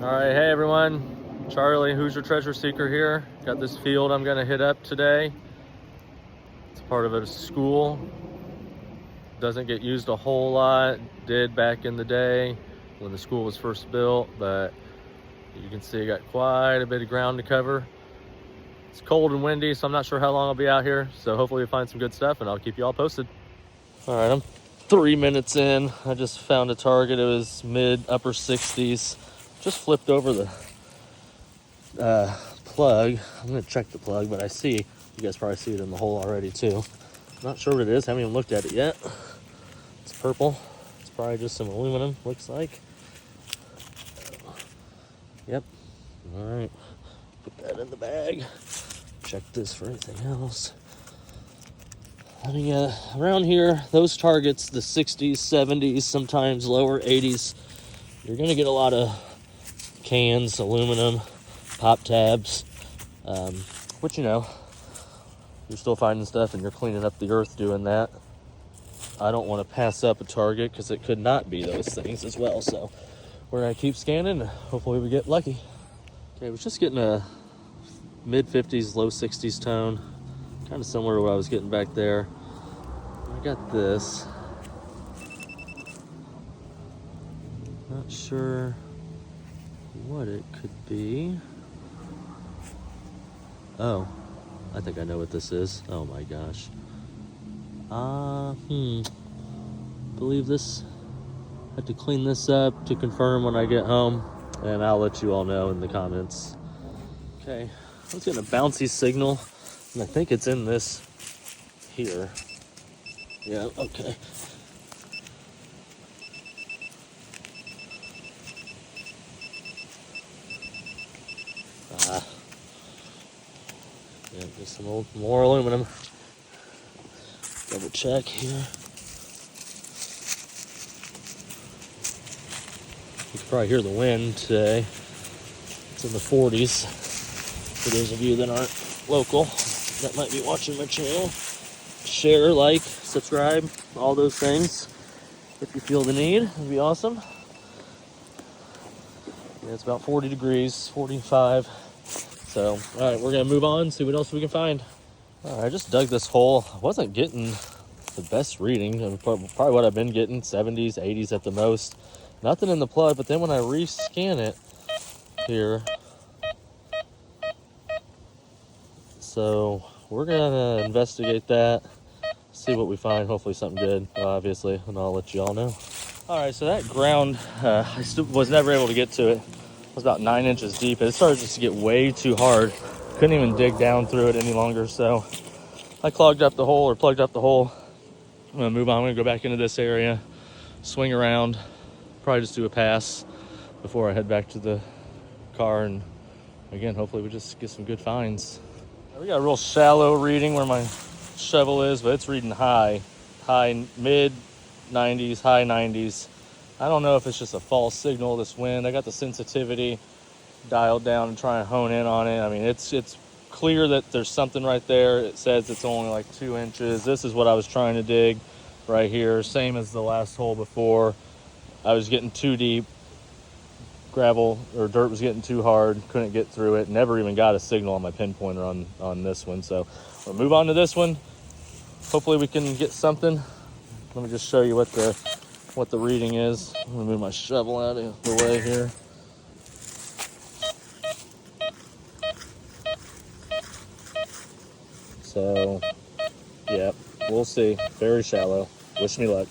All right, hey everyone, Charlie, Hoosier Treasure Seeker here. Got this field I'm gonna hit up today. It's part of a school. Doesn't get used a whole lot. Did back in the day when the school was first built, but you can see I got quite a bit of ground to cover. It's cold and windy, so I'm not sure how long I'll be out here. So hopefully we find some good stuff and I'll keep you all posted. All right, I'm 3 minutes in. I just found a target. It was upper 60s. Just flipped over the plug. I'm gonna check the plug, but I see, you guys probably see it in the hole already too. Not sure what it is, haven't even looked at it yet. It's purple. It's probably just some aluminum, looks like. Yep. All right, put that in the bag. Check this for anything else. I mean, around here, those targets, the 60s, 70s, sometimes lower 80s, you're gonna get a lot of cans, aluminum, pop tabs, which, you know, you're still finding stuff and you're cleaning up the earth doing that. I don't want to pass up a target because it could not be those things as well. So we're going to keep scanning and hopefully we get lucky. Okay, I was just getting a mid 50s, low 60s tone, kind of similar to what I was getting back there. I got this. Not sure what it could be. Oh, I think I know what this is. Oh my gosh. Believe this. I have to clean this up to confirm when I get home, and I'll let you all know in the comments. Okay, I was getting a bouncy signal, and I think it's in this here. Yeah, okay. Yeah, just some more aluminum. Double check here. You can probably hear the wind today. It's in the 40s. For those of you that aren't local, that might be watching my channel, share, like, subscribe, all those things. If you feel the need, it'd be awesome. Yeah, it's about 40 degrees, 45. So, all right, we're gonna move on, see what else we can find. All right, I just dug this hole. I wasn't getting the best reading. Probably what I've been getting, 70s, 80s at the most. Nothing in the plug, but then when I rescan it here, so we're gonna investigate that, see what we find, hopefully something good, obviously, and I'll let you all know. All right, so that ground, I still was never able to get to it. It was about 9 inches deep, and it started just to get way too hard. Couldn't even dig down through it any longer, so I plugged up the hole. I'm gonna move on. I'm gonna go back into this area, swing around, probably just do a pass before I head back to the car, and again, hopefully we just get some good finds. We got a real shallow reading where my shovel is, but it's reading mid 90s, high 90s. I don't know if it's just a false signal, this wind. I got the sensitivity dialed down and trying to hone in on it. I mean, it's clear that there's something right there. It says it's only like 2 inches. This is what I was trying to dig right here. Same as the last hole before. I was getting too deep. Gravel or dirt was getting too hard. Couldn't get through it. Never even got a signal on my pinpointer on this one. So we'll move on to this one. Hopefully we can get something. Let me just show you what the reading is. I'm gonna move my shovel out of the way here. So, yeah, we'll see. Very shallow. Wish me luck.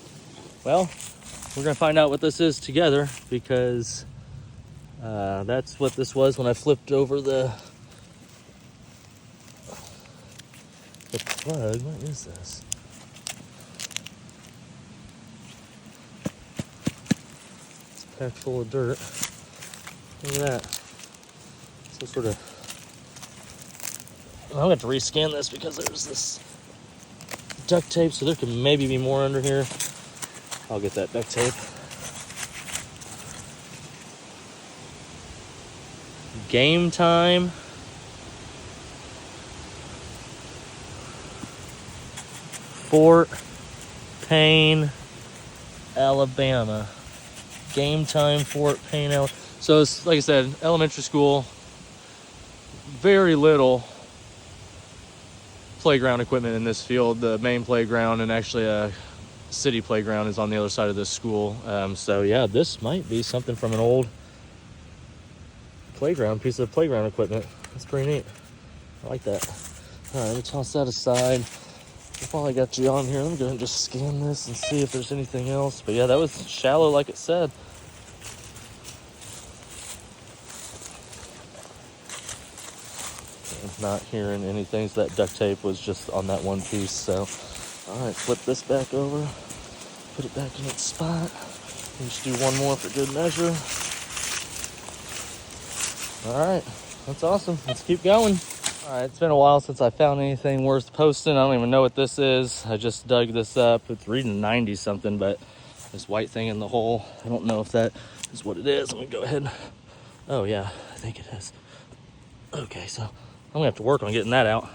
Well, we're gonna find out what this is together, because that's what this was when I flipped over the plug. What is this? It's packed full of dirt. Look at that. Some sort of... I'm going to have to rescan this because there's this duct tape, so there could maybe be more under here. I'll get that duct tape. Game time. Fort Payne, Alabama. Game Time Fort Payne. So it's, like I said, elementary school. Very little playground equipment in this field. The main playground and actually a city playground is on the other side of this school. So yeah, this might be something from an old playground, piece of playground equipment. That's pretty neat. I like that. All right, let me toss that aside. While I got you on here, let me go ahead and just scan this and see if there's anything else. But yeah, that was shallow like it said. I'm not hearing anything, so that duct tape was just on that one piece. So, all right, flip this back over, put it back in its spot. And just do one more for good measure. All right, that's awesome. Let's keep going. All right, it's been a while since I found anything worth posting. I don't even know what this is. I just dug this up. It's reading 90 something, but this white thing in the hole, I don't know if that is what it is. Let me go ahead. Oh yeah, I think it is. Okay, so I'm gonna have to work on getting that out.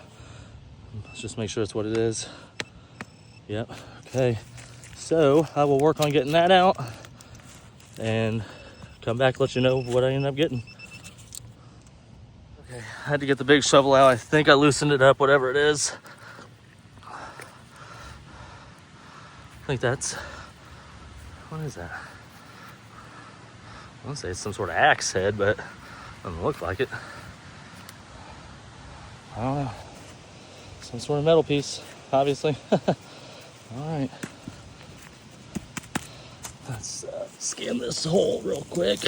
Let's just make sure it's what it is. Yep, okay. So I will work on getting that out and come back, let you know what I end up getting. Okay, I had to get the big shovel out. I think I loosened it up, whatever it is. I think that's, what is that? I want to say it's some sort of axe head, but it doesn't look like it. I don't know. Some sort of metal piece, obviously. All right. Let's scan this hole real quick.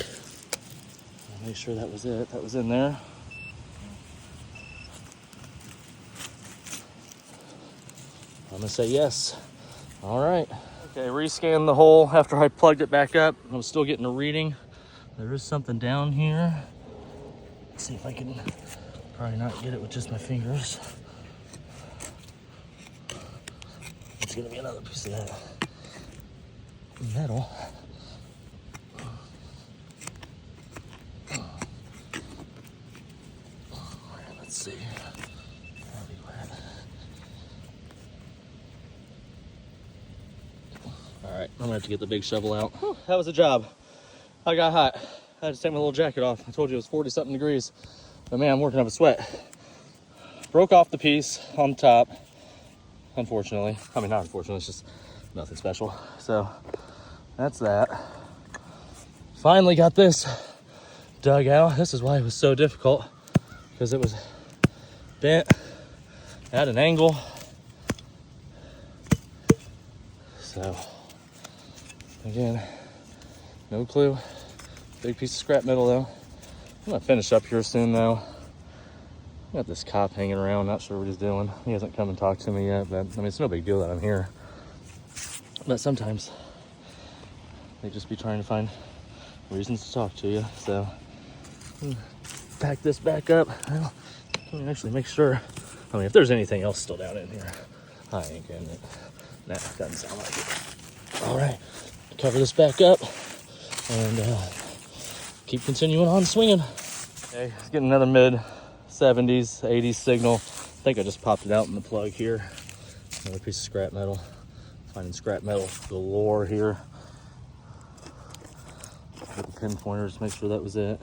Make sure that was it. That was in there. I'm gonna say yes. All right. Okay, rescan the hole after I plugged it back up. I was still getting a reading. There is something down here. Let's see if I can probably not get it with just my fingers. It's gonna be another piece of that metal. Let's see. All right, I'm gonna have to get the big shovel out. Whew, that was a job. I got hot. I had to take my little jacket off. I told you it was 40 something degrees. But man, I'm working up a sweat. Broke off the piece on top, unfortunately. I mean, not unfortunately, it's just nothing special. So that's that. Finally got this dug out. This is why it was so difficult, because it was bent at an angle. So again, no clue. Big piece of scrap metal though. I'm gonna finish up here soon though. Got this cop hanging around, not sure what he's doing. He hasn't come and talked to me yet, but I mean, it's no big deal that I'm here. But sometimes they just be trying to find reasons to talk to you. So pack this back up. Well, let me actually make sure. I mean, if there's anything else still down in here, I ain't getting it. Nah, doesn't sound like it. All right, cover this back up and keep continuing on swinging. Okay, let's get another mid 70s, 80s signal. I think I just popped it out in the plug here. Another piece of scrap metal. Finding scrap metal galore here. Get the pin pointers, make sure that was it.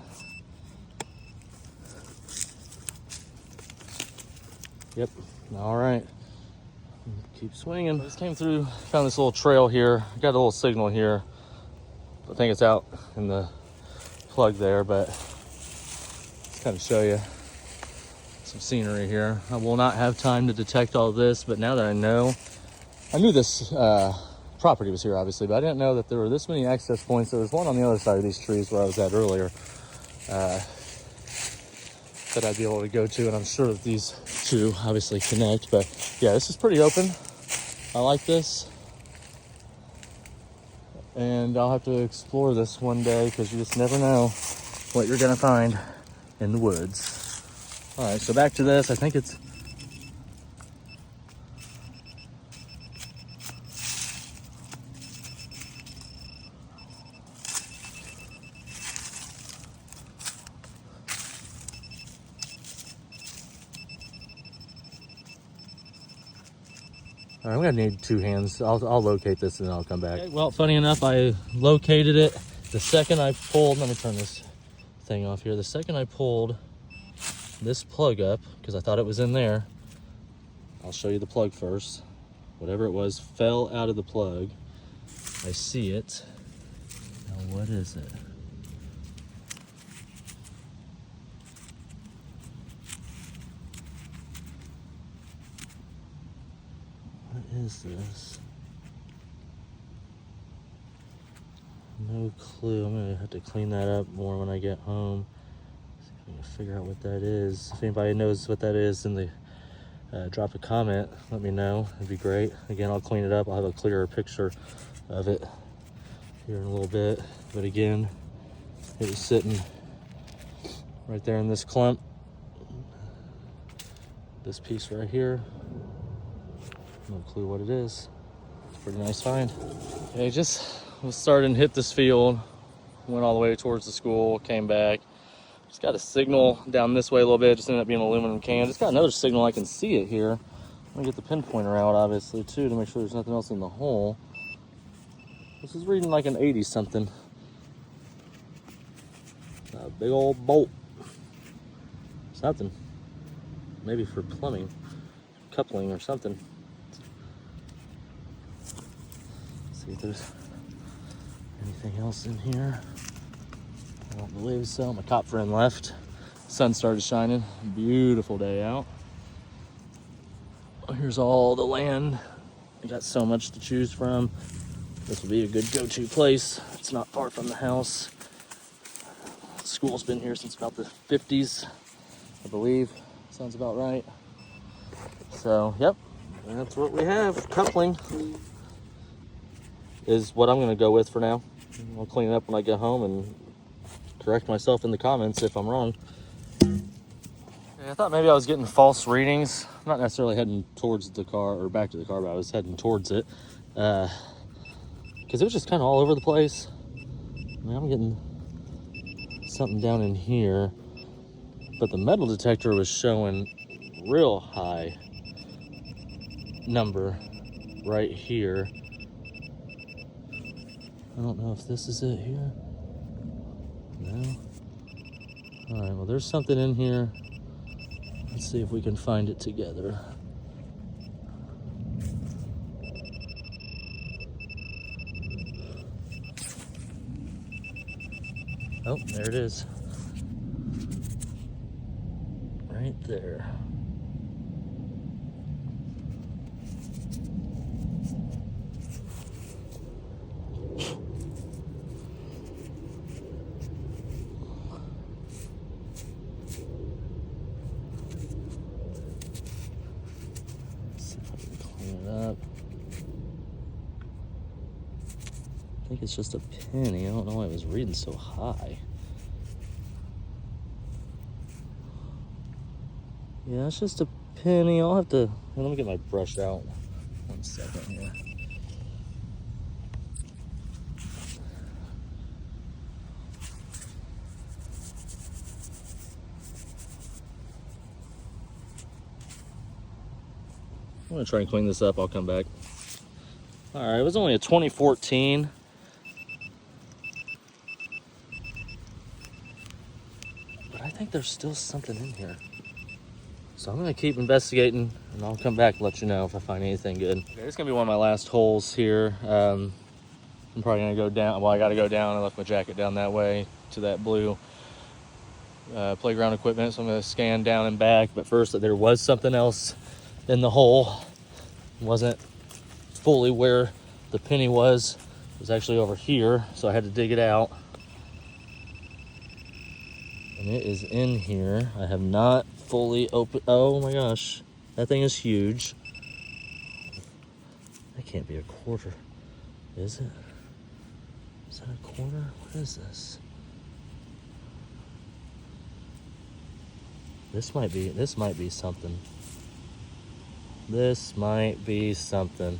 Yep, all right. Keep swinging. I just came through, found this little trail here. Got a little signal here. I think it's out in the plug there, but just kind of show you some scenery here. I will not have time to detect all this, but now that I know, I knew this property was here obviously, but I didn't know that there were this many access points. There was one on the other side of these trees where I was at earlier that I'd be able to go to, and I'm sure that these two obviously connect, but yeah, this is pretty open. I like this, and I'll have to explore this one day because you just never know what you're gonna find in the woods. All right, so back to this. I think it's all right, I'm gonna need two hands. I'll locate this and then I'll come back. Okay, well, funny enough, I located it. The second I pulled, let me turn this thing off here. The second I pulled this plug up, because I thought it was in there, I'll show you the plug first. Whatever it was fell out of the plug. I see it. Now what is it? What is this? No clue. I'm gonna have to clean that up more when I get home. See if I can figure out what that is. If anybody knows what that is, then they drop a comment. Let me know. It'd be great. Again, I'll clean it up. I'll have a clearer picture of it here in a little bit. But again, it was sitting right there in this clump. This piece right here. No clue what it is. It's a pretty nice find. Okay, just was starting to hit this field, went all the way towards the school, came back. Just got a signal down this way a little bit, just ended up being an aluminum can. Just got another signal, I can see it here. I'm gonna get the pinpointer out, obviously, too, to make sure there's nothing else in the hole. This is reading like an 80 something. A big old bolt. Something. Maybe for plumbing, coupling or something. Let's see if there's anything else in here. I don't believe so. My cop friend left. Sun started shining. Beautiful day out. Here's all the land. I got so much to choose from. This will be a good go-to place. It's not far from the house. School's been here since about the 50s, I believe. Sounds about right. So, yep, that's what we have. Coupling is what I'm gonna go with for now. I'll clean it up when I get home and correct myself in the comments if I'm wrong. Yeah, I thought maybe I was getting false readings. I'm not necessarily heading towards the car or back to the car, but I was heading towards it. Because it was just kind of all over the place. I mean, I'm getting something down in here, but the metal detector was showing real high number right here. I don't know if this is it here. No. All right, well, there's something in here. Let's see if we can find it together. Oh, there it is. Right there. Up. I think it's just a penny. I don't know why it was reading so high. Yeah, it's just a penny. I'll have to... Let me get my brush out. 1 second here. I'm gonna try and clean this up. I'll come back. All right, it was only a 2014. But I think there's still something in here. So I'm gonna keep investigating and I'll come back and let you know if I find anything good. Okay, it's gonna be one of my last holes here. I'm probably gonna go down. Well, I gotta go down. I left my jacket down that way to that blue playground equipment. So I'm gonna scan down and back. But first, there was something else in the hole. It wasn't fully where the penny was. It was actually over here, so I had to dig it out. And it is in here. I have not fully opened. Oh my gosh, that thing is huge. That can't be a quarter, is it? Is that a quarter? What is this? This might be something. This might be something.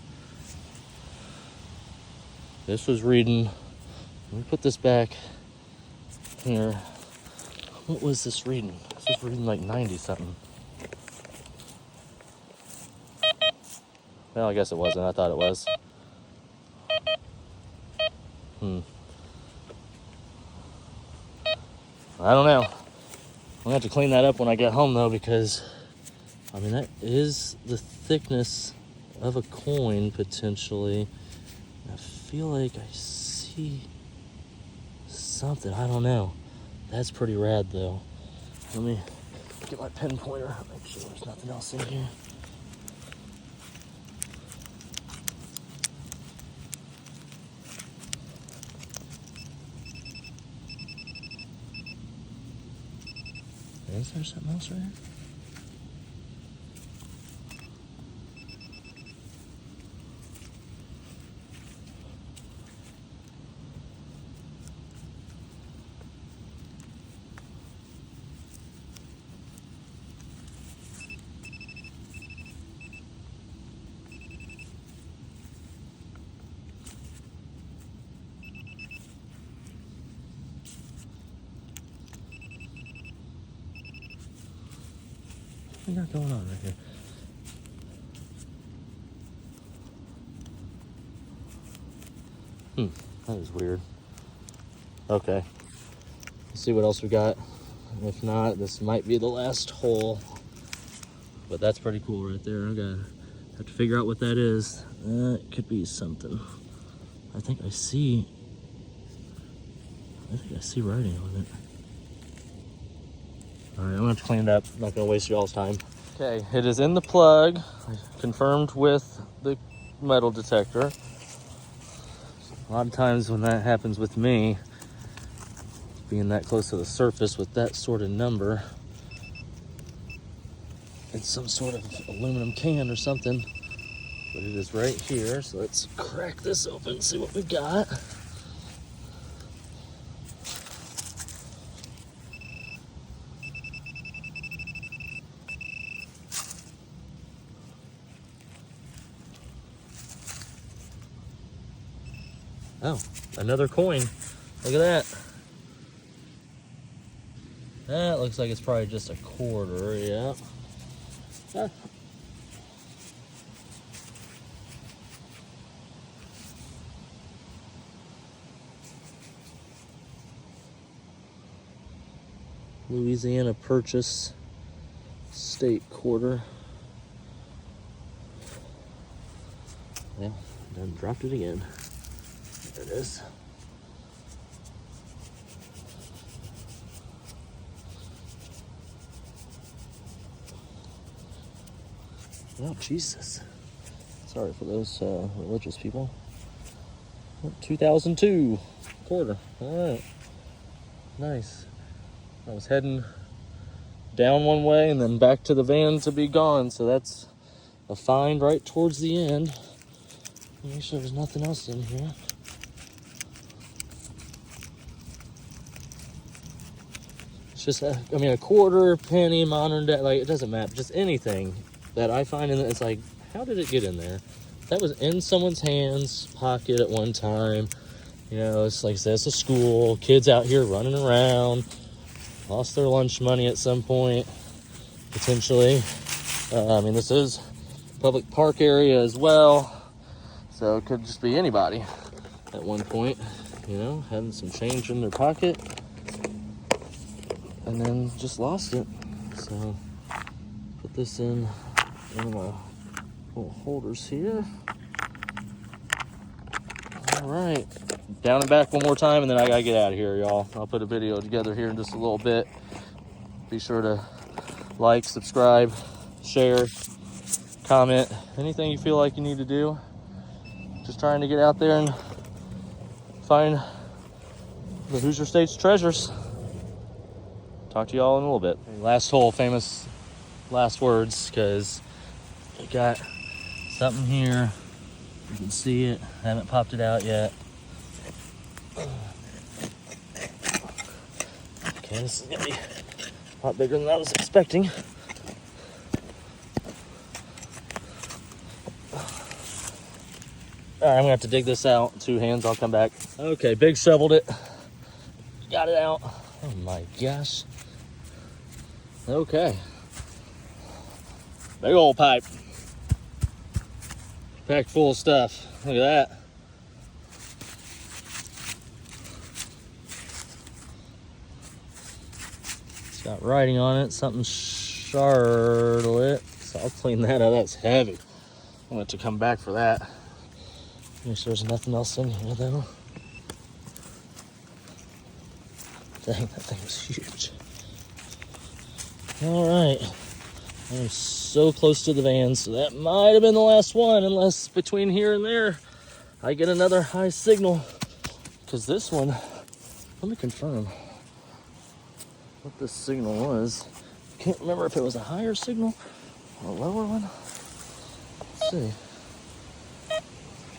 This was reading, let me put this back here. What was this reading? This was reading like 90 something. Well, I guess it wasn't. I thought it was. I don't know. I'm gonna have to clean that up when I get home though, because I mean that is the thickness of a coin potentially. I feel like I see something. I don't know. That's pretty rad though. Let me get my pen pointer, make sure there's nothing else in here. Is there something else right here? What we got going on right here? That is weird. Okay. Let's see what else we got. If not, this might be the last hole. But that's pretty cool right there. I'm gonna have to figure out what that is. That could be something. I think I see writing on it. All right, I'm gonna have to clean it up. I'm not gonna waste y'all's time. Okay, it is in the plug. I confirmed with the metal detector. A lot of times when that happens with me, being that close to the surface with that sort of number, it's some sort of aluminum can or something. But it is right here, so let's crack this open, see what we got. Oh, another coin. Look at that. That looks like it's probably just a quarter, yeah. Ah. Louisiana Purchase State Quarter. Yeah, done dropped it again. There it is. Oh, Jesus. Sorry for those religious people. 2002 quarter. All right. Nice. I was heading down one way and then back to the van to be gone. So that's a find right towards the end. Make sure there's nothing else in here. It's just, a quarter, penny, modern day, like it doesn't matter. Just anything that I find in it, it's like, how did it get in there? That was in someone's hands, pocket at one time. You know, it's like I said, it's a school, kids out here running around, lost their lunch money at some point, potentially. This is public park area as well, so it could just be anybody at one point, you know, having some change in their pocket and then just lost it. So put this in one of my little holders here. All right, down and back one more time, and then I gotta get out of here, y'all. I'll put a video together here in just a little bit. Be sure to like, subscribe, share, comment, anything you feel like you need to do. Just trying to get out there and find the Hoosier State's treasures. Talk to y'all in a little bit. Last hole, famous last words, because we got something here. You can see it. I haven't popped it out yet. Okay, this is gonna be a lot bigger than I was expecting. All right, I'm gonna have to dig this out. 2 hands, I'll come back. Okay, Big shoveled it. Got it out. Oh my gosh. Okay. Big old pipe. Packed full of stuff. Look at that. got writing on it, something Charlotte. So I'll clean that up. That's heavy. I want it to come back for that. Make sure there's nothing else in here though. Dang, that thing was huge. All right, I'm so close to the van, so that might have been the last one, unless between here and there I get another high signal. Because this one, let me confirm what this signal was. Can't remember if it was a higher signal or a lower one. Let's see.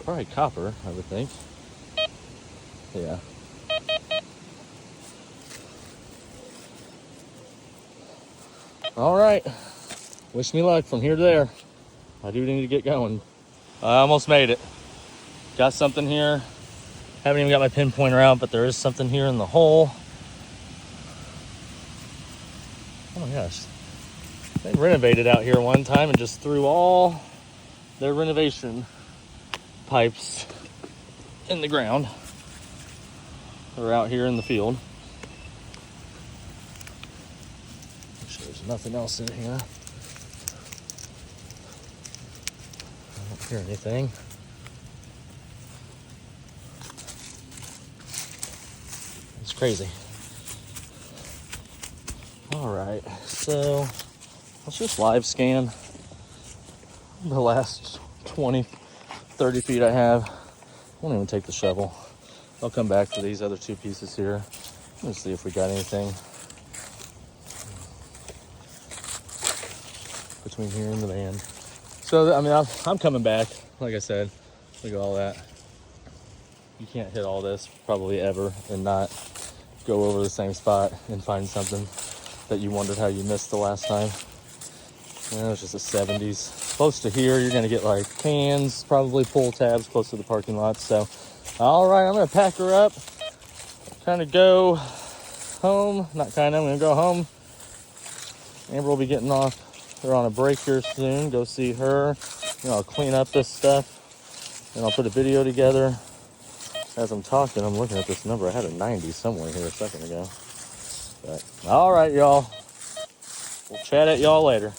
Probably copper, I would think. Yeah. All right. Wish me luck from here to there. I do need to get going. I almost made it. Got something here. Haven't even got my pinpointer out, but there is something here in the hole. Oh my gosh. They renovated out here one time and just threw all their renovation pipes in the ground. They're out here in the field. Make sure there's nothing else in here. I don't hear anything. It's crazy. All right, so let's just live scan the last 20, 30 feet I have. I won't even take the shovel. I'll come back for these other two pieces here. Let's see if we got anything between here and the van. So, I mean, I'm coming back. Like I said, look at all that. You can't hit all this probably ever and not go over the same spot and find something that you wondered how you missed the last time. Yeah, it was just the 70s. Close to here, you're gonna get like cans, probably pull tabs close to the parking lot. So, all right, I'm gonna pack her up, kind of go home. I'm gonna go home. Amber will be getting off. They're on a break here soon. Go see her. You know, I'll clean up this stuff and I'll put a video together. As I'm talking, I'm looking at this number. I had a 90 somewhere here a second ago. But, all right, y'all. We'll chat at y'all later.